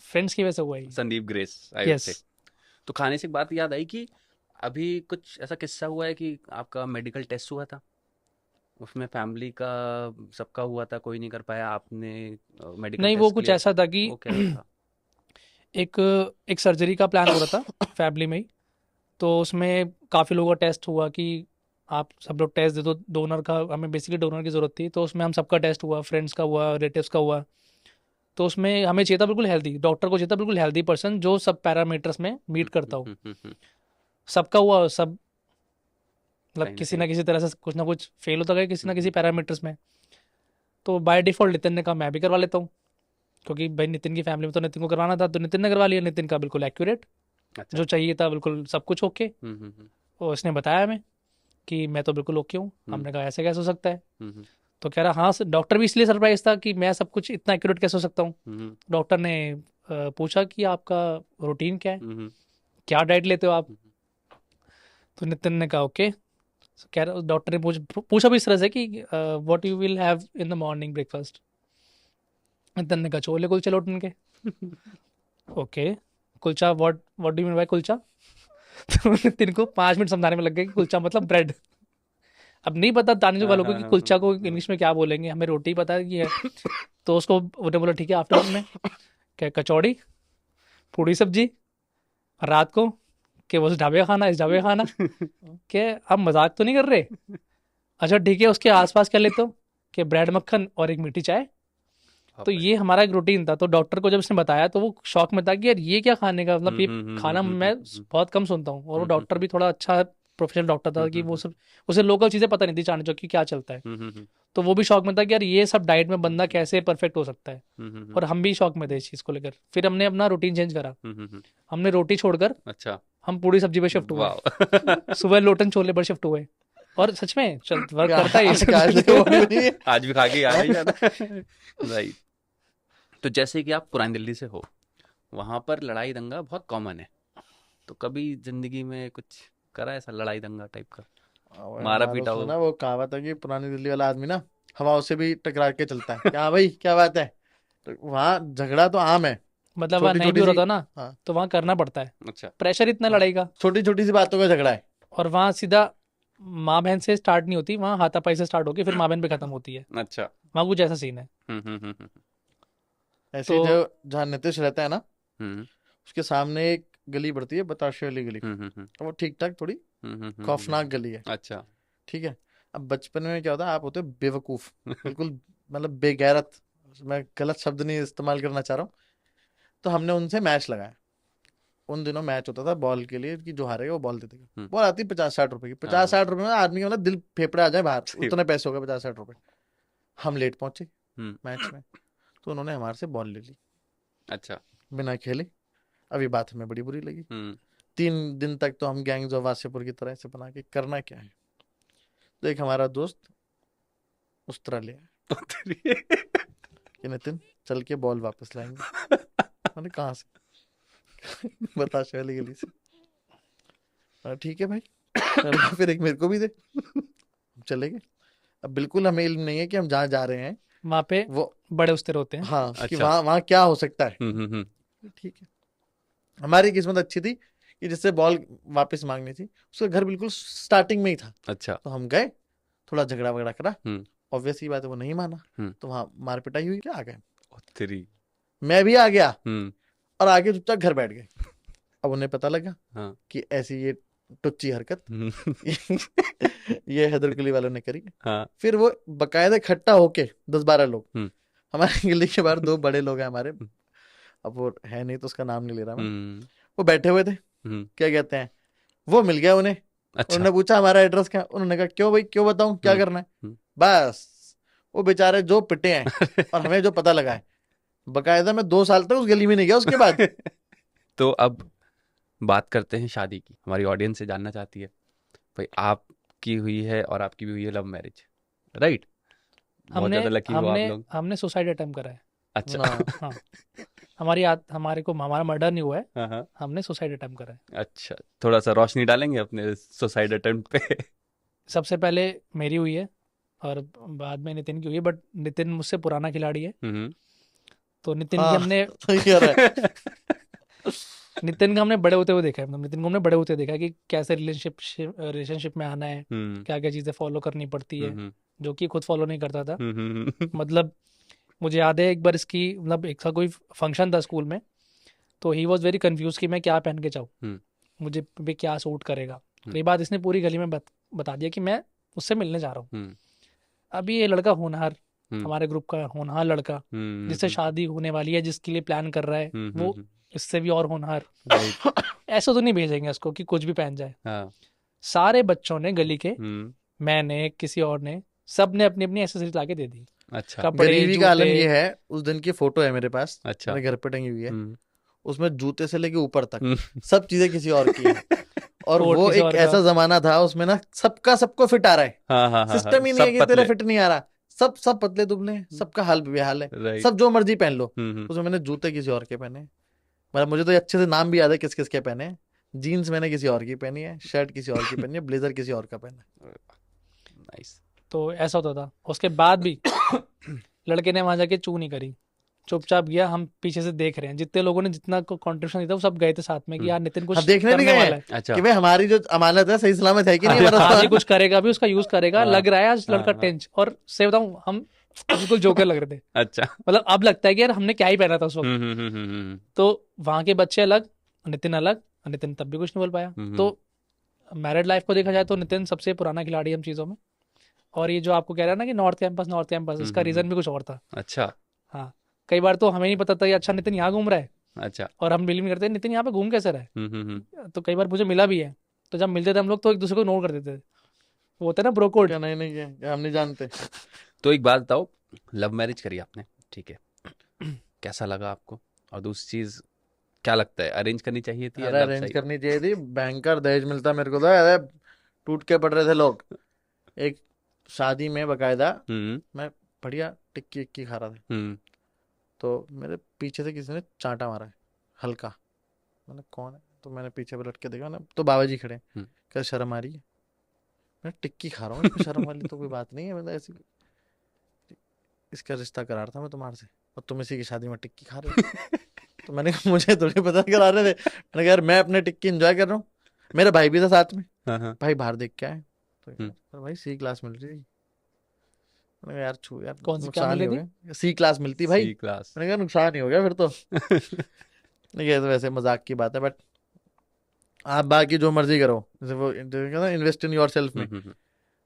फ्रेंड्स की वजह से हुआ है। Sandeep grace I would say. Yes. तो खाने से एक बात याद आई कि अभी कुछ ऐसा किस्सा हुआ है कि आपका मेडिकल टेस्ट हुआ था, उसमें फैमिली का सबका हुआ था, कोई नहीं कर पाया, आपने मेडिकल नहीं, वो टेस्ट कुछ क्लियर, ऐसा था कि वो क्या था? एक सर्जरी का प्लान हो रहा था फैमिली में ही, तो उसमें काफ़ी लोगों का टेस्ट हुआ कि आप सब लोग टेस्ट दे दो, डोनर का, हमें बेसिकली डोनर की ज़रूरत थी, तो उसमें हम सबका टेस्ट हुआ, फ्रेंड्स का हुआ, रिलेटिव्स का हुआ। तो उसमें हमें चाहिए था बिल्कुल हेल्दी, डॉक्टर को चाहिए था बिल्कुल हेल्दी पर्सन जो सब पैरामीटर्स में मीट करता हो। सबका हुआ, सब मतलब सही किसी सही ना किसी तरह से कुछ ना कुछ फेल होता गया किसी ना किसी पैरामीटर्स में। तो बाय डिफ़ॉल्ट नितिन ने कहा मैं भी करवा लेता हूँ, क्योंकि भाई नितिन की फैमिली में तो नितिन को करवाना था, तो नितिन ने करवा लिया। नितिन का बिल्कुल एक्यूरेट, अच्छा जो चाहिए था बिल्कुल सब कुछ ओके। और उसने बताया हमें कि मैं तो बिल्कुल ओके हूँ। हमने कहा ऐसे कैसे हो सकता है? तो कह रहा हाँ डॉक्टर भी इसलिए सरप्राइज था कि मैं सब कुछ इतना एक्यूरेट कैसे हो सकता हूँ। डॉक्टर ने पूछा कि आपका रूटीन क्या है, क्या डाइट लेते हो आप? तो नितिन ने कहा ओके। कह रहा डॉक्टर ने पूछा भी इस तरह से कि what you will have in the morning breakfast. Nitin ने कहा छोले कुलचे लौटन के। Okay, kulcha, what what do you mean by kulcha? तो नितिन को 5 मिनट समझाने में लग गए कि कुलचा मतलब ब्रेड। अब नहीं पता दानिशों वालों को कि कुलचा को इंग्लिश में क्या बोलेंगे, हमें रोटी पता है कि है। तो उसको उन्होंने बोला ठीक है आफ्टरनून में क्या कचौड़ी पूड़ी सब्जी, रात को कि वो उस ढाबे का खाना इस ढाबे का खाना। कि आप मजाक तो नहीं कर रहे? अच्छा ठीक है, उसके आसपास क्या लेते हो? कि ब्रेड मक्खन और एक मीठी चाय। तो ये हमारा एक रूटीन था। तो डॉक्टर को जब उसने बताया तो वो शौक में था कि यार ये क्या खाने का, मतलब ये खाना मैं बहुत कम सुनता हूँ। और वो डॉक्टर भी थोड़ा अच्छा प्रोफेशनल डॉक्टर था कि वो सब, उसे लोकल चीज़ें पता नहीं थी चाणक्य की क्या चलता है। तो वो भी शौक में था कि यार ये सब डाइट में बंदा कैसे परफेक्ट हो सकता है। और हम भी शौक में थे इस चीज़ को लेकर। फिर हमने अपना रूटीन चेंज करा, हमने रोटी छोड़कर अच्छा हम पूरी सब्जी पे शिफ्ट हुए। वाह सुबह लोटन छोले पर शिफ्ट हुए। और सच में वर्क करता है ये सब आज चीज़ें। वो भी नहीं है। आज भी खा के आ गई राइट। तो जैसे कि आप पुरानी दिल्ली से हो, वहां पर लड़ाई दंगा बहुत कॉमन है, तो कभी जिंदगी में कुछ करा ऐसा लड़ाई दंगा टाइप का, मारा हमारा पीटा उसमें हो? ना वो कहावत है कि पुरानी दिल्ली वाला आदमी ना हवाओं से भी टकरा के चलता है। क्या भाई क्या बात है? तो वहाँ झगड़ा तो आम है। मतलब वहाँ छोटी नहीं भी छोटी हो रहा सी, था ना, हाँ तो वहाँ करना पड़ता है, अच्छा प्रेशर इतना हाँ, लड़ाई का। छोटी छोटी सी बातों का झगड़ा है। और वहाँ सीधा माँ बहन से स्टार्ट नहीं होती, वहाँ हाथापाई से स्टार्ट होके फिर माँ बहन पे खत्म होती है। अच्छा वहाँ कुछ ऐसा सीन है। हम्म। ऐसे तो ही जो जहाँ नीतीश रहता है ना, हम्म उसके सामने एक गली पड़ती है बताशे वाली गली। तो वो ठीक ठाक थोड़ी खौफनाक गली है। अच्छा ठीक है। अब बचपन में क्या होता है, आप होते हो बेवकूफ, बिल्कुल मतलब बेगैरत। मैं गलत शब्द नहीं इस्तेमाल करना चाह रहा हूँ। तो हमने उनसे मैच लगाया। उन दिनों मैच होता था बॉल के लिए कि जो हारेगा वो बॉल दे देगा। बॉल आती 50-60 रुपए की। 50-60 रुपए में आदमी का मतलब दिल फेफड़े आ जाए बाहर, उतने पैसे हो गए 50-60 रुपए। हम लेट पहुंचे मैच में, तो उन्होंने हमारे से बॉल ले ली अच्छा बिना खेले। अभी बात हमें बड़ी बुरी लगी। 3 दिन तक तो हम गैंग्स ऑफ वासेपुर की तरह से बना के करना क्या है। तो एक हमारा दोस्त उस तरह ले आया कि नितिन चल के बॉल वापस लाएंगे। मैंने कहाँ से? बताशे वाली गली से। ठीक है भाई। मैंने कहा, फिर एक मेरे को भी दे। हम चले गए। अब बिल्कुल हमें इल्म नहीं है कि हम जहाँ जा रहे हैं वहाँ पे वो, बड़े उस्ते होते हैं। हाँ कि अच्छा वहाँ वहाँ क्या हो सकता है। ठीक है। हमारी किस्मत अच्छी थी कि जिससे बॉल वापस मांगनी थी उसका घर बिल्कुल स्टार्टिंग में ही था। अच्छा तो हम गए, थोड़ा झगड़ा वगड़ा करा। हम्म ऑब्वियस ही बात है वो नहीं माना। तो वहाँ मार पिटाई हुई, क्या आ गए। तेरी मैं भी आ गया हम्म और आगे चुपचाप घर बैठ गए। अब उन्हें पता लगा हाँ कि ऐसी ये टुच्ची हरकत हम्म, ये हैदरकुली वालों ने करी। हाँ फिर वो बकायदा इकट्ठा होके 10-12 लोग, हम्म हमारे गली के बाहर 2 बड़े लोग हैं हमारे, अब वो है नहीं तो उसका नाम नहीं ले रहा मैं, हम्म वो बैठे हुए थे। क्या कहते हैं, वो मिल गया उन्हें। अच्छा उन्होंने पूछा हमारा एड्रेस क्या, उन्होंने कहा क्यों भाई क्यों बताऊं क्या करना है। बस वो बेचारे जो पिटे हैं और हमें जो पता लगा है, बकायदा मैं 2 साल तक उस गली में नहीं गया उसके बाद। तो अब बात करते हैं शादी की। हमारी ऑडियंस से जानना चाहती है भाई, आपकी हुई है और आपकी भी हुई है लव मैरिज, राइट? बहुत हमने ज्यादा लकी हो आप हमने लोग। हमने सुसाइड अटेम्प्ट करा है। अच्छा ना हाँ, हमारा मर्डर नहीं हुआ है, हाँ हमने सुसाइड अटेम्प्ट करा है। अच्छा, थोड़ा सा रोशनी डालेंगे अपने सुसाइड अटेम्प्ट पे? सबसे पहले मेरी हुई है और बाद में नितिन की हुई है, बट नितिन मुझसे पुराना खिलाड़ी है। तो नितिन की हाँ हमने सही कह रहा है। नितिन का हमने बड़े होते हुए देखा है। मतलब नितिन को हमने बड़े होते हुए देखा है कि कैसे रिलेशनशिप में आना है, क्या क्या चीज़ें फॉलो करनी पड़ती है, जो कि खुद फॉलो नहीं करता था। मतलब मुझे याद है एक बार इसकी, मतलब एक सा कोई फंक्शन था स्कूल में, तो ही वॉज वेरी कंफ्यूज कि मैं क्या पहन के जाऊँ, हम्म। मुझे पे क्या सूट करेगा। तो ये बात इसने पूरी गली में बता दिया कि मैं उससे मिलने जा रहा हूँ। हम्म। अभी ये लड़का होनहार, हम्म। हमारे ग्रुप का होनहार लड़का, जिससे शादी होने वाली है, जिसके लिए प्लान कर रहा है, वो इससे भी और होनहार, राइट। ऐसा तो नहीं भेजेंगे उसको कि कुछ भी पहन जाए। हाँ। सारे बच्चों ने गली के, हम्म। मैंने, किसी और ने, सब ने अपनी अपनी एसेसरीज लाके दे दी। अच्छा। कपड़े, गरीबी का आलम जूते। ये है, उस दिन की फोटो है मेरे पास, अच्छा। मेरे घर पे टंगी हुई है, हम्म। उसमें जूते से लेके ऊपर तक हम्म। सब चीजें किसी और की है। और कोट वो किसी एक और का। ऐसा जमाना था उसमें ना सबका सबको फिट आ रहा है, हाँ हाँ हाँ, सिस्टम ही नहीं है सब कि तेरा पतले। फिट नहीं आ रहा, सब सब पतले दुबले हैं, सबका हाल बेहाल है, राइट। सब जो मर्जी पहन लो। हम्म। उसमें मैंने जूते किसी और के पहने, मतलब मुझे तो अच्छे से नाम भी याद है किस किस के पहने। जीन्स मैंने किसी और की पहनी है, शर्ट किसी और की पहनी है, ब्लेजर किसी और का पहना है। नाइस। तो ऐसा होता था। उसके बाद भी लड़के ने वहां जाके चू नहीं करी, चुपचाप गया। हम पीछे से देख रहे हैं, जितने लोगों ने जितना कंट्रीब्यूशन दिया था वो सब गए थे साथ में कि यार नितिन हम कुछ देखने भी करने गए वाला हैं है, अच्छा। कि भाई हमारी जो अमानत है सही सलामत है कि नहीं, हमारा आगे सामान। कुछ करेगा भी, उसका यूज करेगा। हाँ, लग रहा है आज लड़का हाँ, टेंच। और से बताऊं, हम बिल्कुल जोकर लग रहे थे। अच्छा। मतलब अब लगता है कि यार हमने क्या ही पहना था उस वक्त। तो वहां के बच्चे अलग, नितिन अलग। नितिन तब भी कुछ नहीं बोल पाया। तो मैरिड लाइफ को देखा जाए तो नितिन सबसे पुराना खिलाड़ी है हम चीज़ों में। और ये जो आपको कह रहा है ना कि नॉर्थ कैंपस, इसका रीजन भी कुछ और था। अच्छा। हाँ, कई बार तो हमें नहीं पता था कि अच्छा नितिन यहाँ घूम रहा है, अच्छा। और हम बिलीव नहीं करते नितिन यहाँ पे घूम कैसे रहा हम्म। है। तो कई बार मुझे मिला भी है, तो जब मिलते थे हम लोग तो एक दूसरे को इग्नोर कर देते थे। वो होता है ना ब्रो कोड। क्या नहीं नहीं क्या हम नहीं जानते। तो एक बात बताओ, लव मैरिज करी आपने, ठीक है, कैसा लगा आपको? और दूसरी चीज, क्या लगता है, अरेंज करनी चाहिए थी या अरे लव अरेंज सही? करनी चाहिए थी, बैंकर दहेज मिलता मेरे को तो, अरे टूट के पड़ रहे थे लोग। एक शादी में बकायदा हम्म। मैं बढ़िया टिक्की इक्की खा रहा था, हम्म। तो मेरे पीछे से किसी ने चांटा मारा है हल्का। मैंने कौन है, तो मैंने पीछे पलट के देखा ना, तो बाबा जी खड़े हैं। क्या शर्म आ रही है? मैं टिक्की खा रहा हूँ, इसमें शर्म वाली तो कोई बात नहीं है। मतलब ऐसी, इसका रिश्ता करा रहा था मैं तुम्हारे से, और तुम इसी की शादी में टिक्की खा रहे हो। तो मैंने कहा मुझे थोड़ी पता करा रहे थे। मैंने कहा यार मैं अपने टिक्की एंजॉय कर रहा हूँ, मेरा भाई भी था साथ में, हाँ। भाई बाहर देख के आए, तो यार भाई सी क्लास मिल रही है। मैंने कहा यार छू यार, कौन सी क्या नुकसान मिल ही रही हो गया, सी क्लास मिलती भाई। सी क्लास। मैंने कहा नुकसान ही हो गया फिर तो। नहीं ये तो वैसे मजाक की बात है, बट आप बाकी जो मर्जी करो, जैसे वो इन्वेस्ट इन योर सेल्फ में,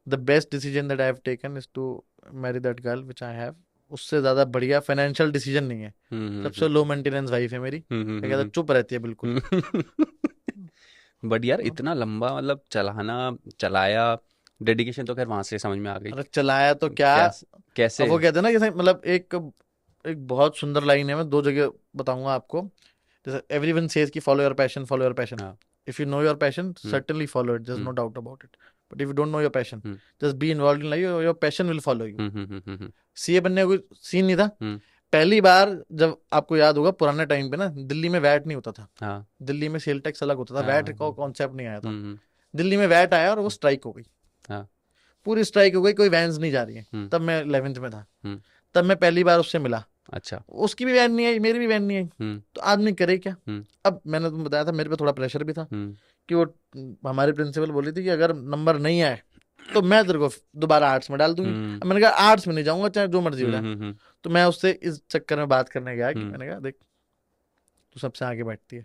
the best decision that I have taken is to marry that girl which I have. उससे ज्यादा बढ़िया फाइनेंशियल डिसीजन नहीं है। सबसे लो मेंटेनेंस वाइफ है मेरी, क्या कहता है, चुप रहती है बिल्कुल। बट यार इतना लंबा, मतलब चलाया, डेडिकेशन तो खैर वहां से समझ में आ गई। अरे चलाया तो क्या, कैसे? अब वो कहते हैं ना, जैसे मतलब एक एक बहुत सुंदर लाइन है, मैं दो जगह बताऊंगा आपको। जैसे एवरीवन सेज कि follow your passion, follow your passion. हाँ। If you know your passion certainly follow it, there's no doubt about it, but if you don't know your passion, just be involved in life, your passion will follow you। CA बनने का कोई scene नहीं था। पहली बार जब आपको याद होगा पुराने टाइम पे ना, दिल्ली में वैट नहीं होता था। हाँ। दिल्ली में सेल टैक्स अलग होता था, हाँ, वैट का कॉन्सेप्ट नहीं आया था। हम्म। दिल्ली में वैट आया और वो स्ट्राइक हो गई, हाँ। पूरी स्ट्राइक हो गई, कोई वैन्स नहीं जा रही है। तब मैं 11th में था, तब मैं पहली बार उससे मिला। अच्छा। उसकी भी वैन नहीं आई, मेरी भी वैन नहीं आई, तो आदमी करे क्या। अब मैंने तुम बताया था मेरे पे थोड़ा प्रेशर भी था, कि वो हमारी प्रिंसिपल बोली थी कि अगर नंबर नहीं आए तो मैं तेरे को दोबारा आर्ट्स में डाल दूंगी। अब मैंने कहा आर्ट्स में नहीं जाऊंगा चाहे जो मर्जी हो जाए। तो मैं उससे इस चक्कर में बात करने गया कि मैंने कहा देख तू सबसे आगे बैठती है,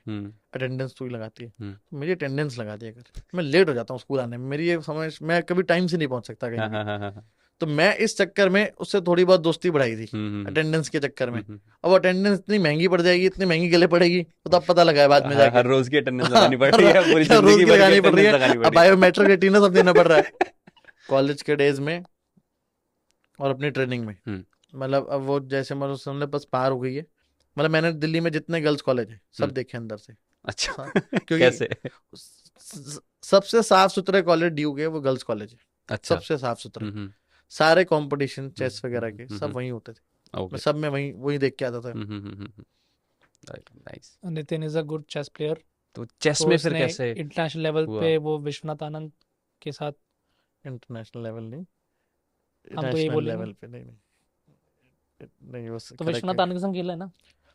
अटेंडेंस तू ही लगाती है, तो मेरी अटेंडेंस लगा दिया कर, मैं लेट हो जाता हूँ स्कूल आने में, मेरी ये समझ, मैं कभी टाइम से नहीं पहुंच सकता कहीं भी। तो मैं इस चक्कर में उससे थोड़ी बहुत दोस्ती बढ़ाई थी, अटेंडेंस के चक्कर में। अब अटेंडेंस इतनी महंगी पड़ जाएगी, इतनी महंगी गले पड़ेगी, तो तब पता लगा है बाद में जाके। हर रोज की अटेंडेंस लगानी पड़ रही है, पूरी हर रोज जिंदगी की भर लगानी की पड़ रही attendance है, लगानी पड़ अब रही है। बायोमेट्रिक रेटिना सब देना पड़ रहा है कॉलेज के डेज में और अपनी ट्रेनिंग में। मतलब अब वो जैसे मतलब समझ बस पार हो गई है। मतलब मैंने दिल्ली में जितने गर्ल्स कॉलेज है सब देखे अंदर से। अच्छा। क्योंकि कैसे? सबसे साफ सुथरे कॉलेज ड्यू के वो गर्ल्स कॉलेज है। अच्छा। सबसे साफ सुथरे, सारे कंपटीशन चेस वगैरह के सब वहीं होते थे। मैं सब में वही देख के आता था। Nice. Nitin is a good chess player. तो चेस में फिर कैसे इंटरनेशनल लेवल पे वो विश्वनाथ आनंद के साथ, इंटरनेशनल लेवल नहीं, हम तो यही बोलेंगे लेवल पे नहीं वो तो विश्वनाथ आनंद के साथ खेला है ना।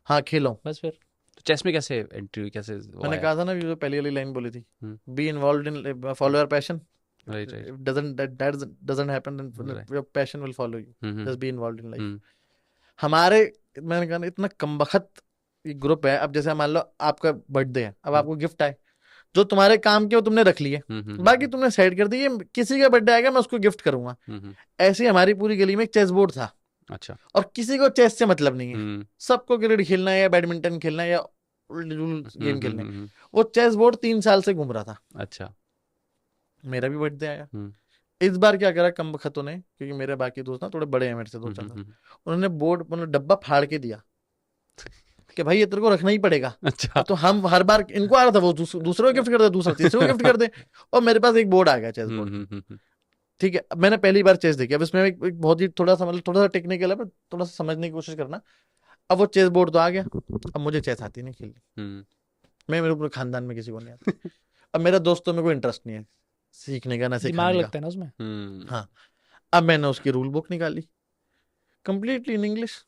हाँ खेलो बस फिर तो चेस में कैसे एंट्री, कैसे मैंने कहा था ना, जो पहली वाली लाइन बोली थी, be involved in follow your passion, right. If doesn't happen, then your passion will follow you, just be involved in life। हमारे मैंने कहा इतना कमबख्त ग्रुप है, अब जैसे मान लो आपका बर्थडे है, अब आपको गिफ्ट आए, जो तुम्हारे काम के वो तुमने रख लिए, बाकी तुमने साइड कर दी, ये किसी का बर्थडे आएगा मैं उसको गिफ्ट करूंगा। ऐसे ही हमारी पूरी गली में एक चेस बोर्ड था। अच्छा। और किसी को चेस से मतलब नहीं है, सबको क्रिकेट खेलना है या बैडमिंटन खेलना है या गेम खेलने। वो चेस बोर्ड 3 साल से घूम रहा था। अच्छा। मेरा भी बर्थडे आया, इस बार क्या करा कम बख्तों ने, क्योंकि मेरे बाकी दोस्त ना थोड़े बड़े हैं मेरे से 2-4 साल, उन्होंने बोर्ड मतलब डब्बा फाड़ के दिया कि भाई ये तेरे को रखना ही पड़ेगा। अच्छा। तो हम हर बार, इनको आ रहा था वो दूसरे को गिफ्ट कर दे, दूसरा तीसरे को गिफ्ट कर दे, और मेरे पास एक बोर्ड आ गया चेस बोर्ड। ठीक है, अब मैंने पहली बार चेस देखी, अब इसमें एक बहुत ही थोड़ा सा मतलब थोड़ा सा टेक्निकल है, पर थोड़ा सा समझने की कोशिश करना। अब वो चेस बोर्ड तो आ गया, अब मुझे चेस आती नहीं खेलनी, मैं मेरे पूरे खानदान में किसी को नहीं आता। अब मेरा दोस्तों में कोई इंटरेस्ट नहीं है सीखने का, ना दिमाग सिखाने लगता है ना उसमें। का। हाँ, अब मैंने उसकी रूल बुक निकाली कंप्लीटली इन इंग्लिश,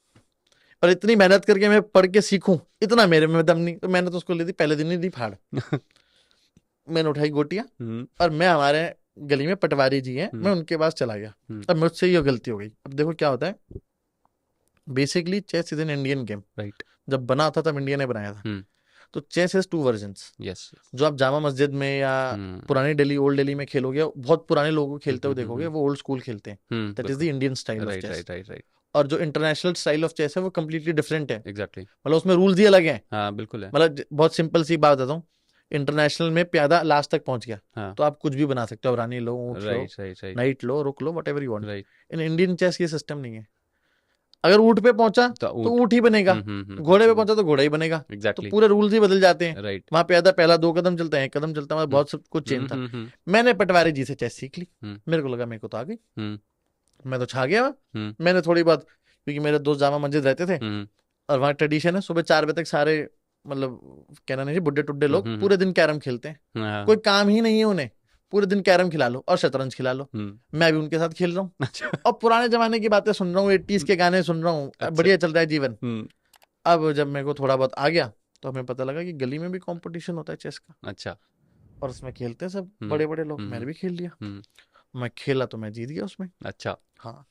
और इतनी मेहनत करके मैं पढ़ के सीखूं इतना मेरे में दम नहीं, तो मैंने तो उसको ली थी पहले दिन ही दी फाड़। मैंने उठाई गोटियां, और मैं, हमारे गली में पटवारी जी हैं, मैं उनके पास चला गया। अब मुझसे ये गलती हो गई। अब देखो क्या होता है, basically chess is an Indian game, right. जब बना था तब इंडिया ने बनाया था। तो चेस हैज 2 वर्जन्स। यस। जो आप जामा मस्जिद में या पुरानी दिल्ली, ओल्ड दिल्ली में खेलोगे, बहुत पुराने लोगों को खेलते हुए देखोगे, वो ओल्ड स्कूल खेलते हैं, that is the Indian style of chess. Right. और जो इंटरनेशनल स्टाइल ऑफ चेस है वो कम्प्लीटली डिफरेंट है। एग्जैक्टली। मतलब उसमें रूल्स ही अलग हैं। हाँ बिल्कुल है। मतलब बहुत सिंपल सी बात बताता हूँ, इंटरनेशनल में प्यादा लास्ट तक पहुंच गया, हाँ। तो आप कुछ भी बना सकते हो, रानी लो, ऊंट लो, नाइट लो, रुक लो, whatever you want. In Indian chess ये सिस्टम नहीं है। अगर ऊंट पे पहुंचा तो ऊंट ही बनेगा, घोड़े पे पहुंचा तो घोड़ा ही बनेगा। तो पूरे रूल्स ही बदल जाते हैं। वहां पे पहला 2 कदम चलता है, 1 कदम चलता है, बहुत सब कुछ चेंज था। मैंने पटवारी जी से चेस सीख ली, मेरे को लगा मेरे को तो आ गई, मैं तो छा गया। मैंने थोड़ी बहुत, क्योंकि मेरे दोस्त जामा मस्जिद रहते थे, और वहाँ ट्रेडिशन है सुबह 4 बजे तक सारे, मतलब कहना नहीं, बुड्ढे टुड्ढे लोग पूरे दिन कैरम खेलते हैं, कोई काम ही नहीं है उन्हें, पूरे दिन कैरम खिला लो और शतरंज खिला लो। मैं भी उनके साथ खेल रहा हूँ, और पुराने जमाने की बातें सुन रहा हूँ, 80s के गाने सुन रहा हूँ, बढ़िया चल रहा है जीवन। अब जब मेरे को थोड़ा बहुत आ गया, तो हमें पता लगा कि गली में भी कंपटीशन होता है चेस का। अच्छा। और उसमें खेलते हैं सब बड़े बड़े लोग, मैंने भी खेल लिया। मैं खेला तो मैं जीत गया उसमें। अच्छा। हाँ,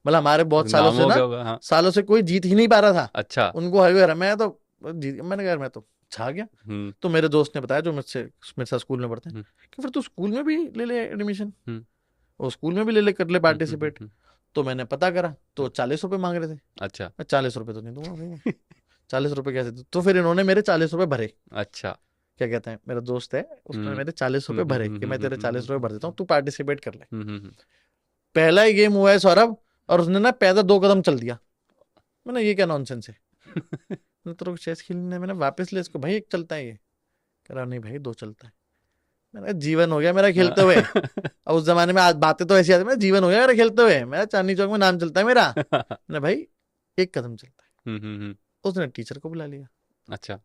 मतलब हमारे बहुत सालों से ना, हाँ। सालों से कोई जीत ही नहीं पा रहा था। अच्छा। उनको हाईवे, मैं तो जीत, मैंने कहा मैं तो छा गया। तो मेरे दोस्त ने बताया, जो मेरे साथ स्कूल में पढ़ते हैं, कि फिर तू स्कूल में भी ले ले एडमिशन, और स्कूल में भी ले कर ले पार्टिसिपेट। तो मैंने पता करा, तो 40 रुपए मांग रहे थे। अच्छा। 40 रुपए तो नहीं दूंगा, 40 रुपए कैसे? तो फिर इन्होंने मेरे 40 रुपए भरे। अच्छा। क्या कहते हैं, मेरा दोस्त है, उसने मेरे 40 रुपए भरे कि मैं तेरे 40 रुपए भर देता हूँ, तू पार्टिसिपेट कर ले। पहला ही गेम हुआ है सौरभ, और उसने ना पैदल 2 कदम चल दिया। मैंने ये क्या नॉनसेंस है? तो चेस खेलने, मैंने वापस ले इसको, भाई 1 चलता है ये, कह रहा नहीं भाई 2 चलता है। मैंने जीवन हो गया मेरा खेलते हुए। अब उस जमाने में आज बातें तो ऐसी आती है, जीवन हो गया मेरा खेलते हुए, मेरा चांदनी चौक में नाम चलता है मेरा। मैंने भाई 1 कदम चलता है। उसने टीचर को बुला लिया। अच्छा।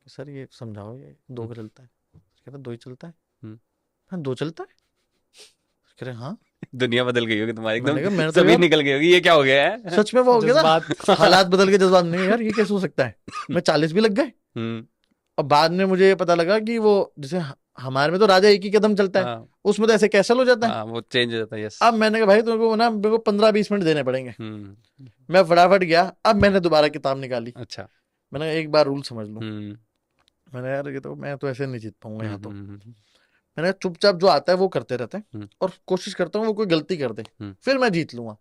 सर ये समझाओ, ये 2 का चलता है। कहता 2 ही चलता है। हाँ 2 चलता है, कह रहे हाँ। दुनिया बदल गई होगी तुम्हारी एकदम, सभी निकल गई होगी, ये क्या हो गया है? सच में वो हो गया था, हालात बदल के जज्बात नहीं यार, ये कैसे हो सकता है? मैं 40 भी लग गए। और बाद में मुझे ये पता लगा कि वो, जैसे हमारे में तो राजा 1 ही कदम चलता है, उसमें तो ऐसे कैसल हो जाता है, वो चेंज हो जाता है। यस। अब मैंने कहा भाई तुमको ना मेरे को 15-20 मिनट देने पड़ेंगे। मैं फटाफट गया, अब मैंने दोबारा किताब निकाली। अच्छा। मैंने एक बार रूल समझ लूं। मैंने यार ये तो मैं तो ऐसे नहीं जीत पाऊंगा यहाँ तो। मैंने चुपचाप जो आता है वो करते रहते हैं, और कोशिश करता हूँ वो कोई गलती कर दे, फिर मैं जीत लूंगा।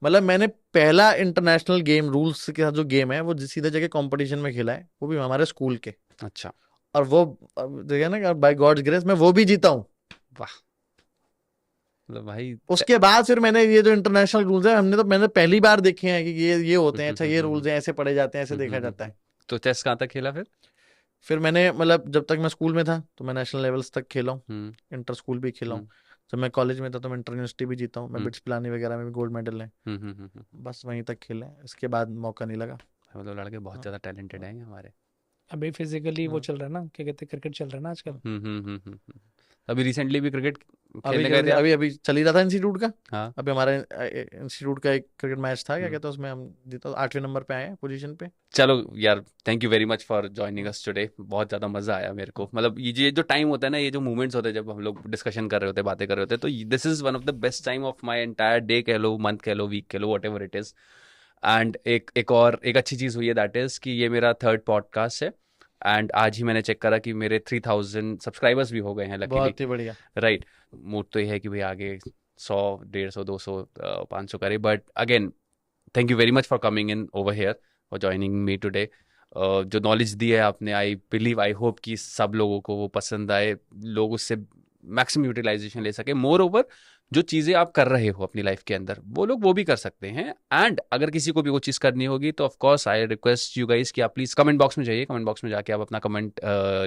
मतलब मैंने पहला इंटरनेशनल गेम रूल्स के साथ जो गेम है, वो सीधे जगह कंपटीशन में खेला है, वो भी हमारे स्कूल के। अच्छा। और वो देखिए ना, बाय गॉड्स ग्रेस मैं वो भी जीता हूँ। वाह। मतलब भाई उसके बाद फिर मैंने ये जो इंटरनेशनल रूल्स है, मैंने पहली बार देखे हैं कि ये होते हैं। अच्छा, ये रूल्स हैं, ऐसे पढ़े जाते हैं, ऐसे देखा जाता है। तो चेस कहाँ तक खेला फिर मैंने, मतलब जब तक मैं स्कूल में था तो मैं नेशनल लेवल्स तक खेला हूँ, इंटर स्कूल भी खेला हूँ। जब मैं कॉलेज में था तो मैं इंटर यूनिवर्सिटी भी जीता हूँ, मैं बिट्स पिलानी वगैरह में भी गोल्ड मेडल है। बस वहीं तक खेले, इसके बाद मौका नहीं लगा। मतलब लड़के बहुत ज्यादा टैलेंटेड हैं हमारे। अभी फिजिकली वो चल रहा है ना, क्या कहते हैं, क्रिकेट चल रहा है ना आजकल। अभी रिसेंटली भी क्रिकेट खेलने गए थे। अभी चल ही रहा था इंस्टीट्यूट का। हाँ। अभी हमारे इंस्टीट्यूट का एक क्रिकेट मैच था, क्या कहते हैं, उसमें हम जीता 8वें नंबर पे आए पोजीशन पे। चलो यार, thank you very much for joining us today, बहुत ज्यादा मजा आया मेरे को। मतलब ये जो टाइम होता है ना, ये जो मोमेंट्स होते हैं जब हम लोग डिस्कशन कर रहे होते हैं, बातें कर रहे होते हैं, तो this is one of the best time of my entire day कह लो, मंथ कह लो, वीक कह लो, whatever it is. And एक अच्छी चीज़ हुई है, दैट इज़ कि ये मेरा 3rd पॉडकास्ट है एंड आज ही मैंने चेक करा कि मेरे 3000 सब्सक्राइबर्स भी हो गए हैं लकीली। बहुत ही बढ़िया। राइट, मूड तो ये है कि भाई आगे 100, 150, 200, 500 करे, but again thank you very much for coming in over here और जॉइनिंग मी टुडे। जो नॉलेज दी है आपने, आई बिलीव, आई होप कि सब लोगों को वो पसंद आए, लोग उससे मैक्सिमम यूटिलाइजेशन ले सके। मोर ओवर जो चीज़ें आप कर रहे हो अपनी लाइफ के अंदर, वो लोग वो भी कर सकते हैं। एंड अगर किसी को भी वो चीज़ करनी होगी तो of course I request you guys कि आप प्लीज़ कमेंट बॉक्स में जाइए, कमेंट बॉक्स में जाके आप अपना कमेंट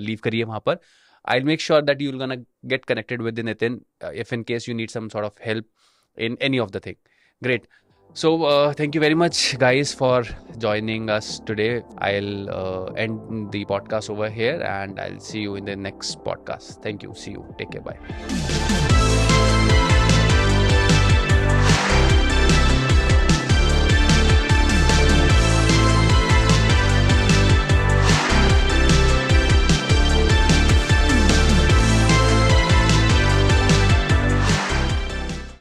लीव करिए वहाँ पर। I'll make sure that you're gonna get connected with Nitin if in case you need some sort of help in any of the thing. Great. So thank you very much guys for joining us today. I'll end the podcast over here and I'll see you in the next podcast. Thank you. See you. Take care. Bye.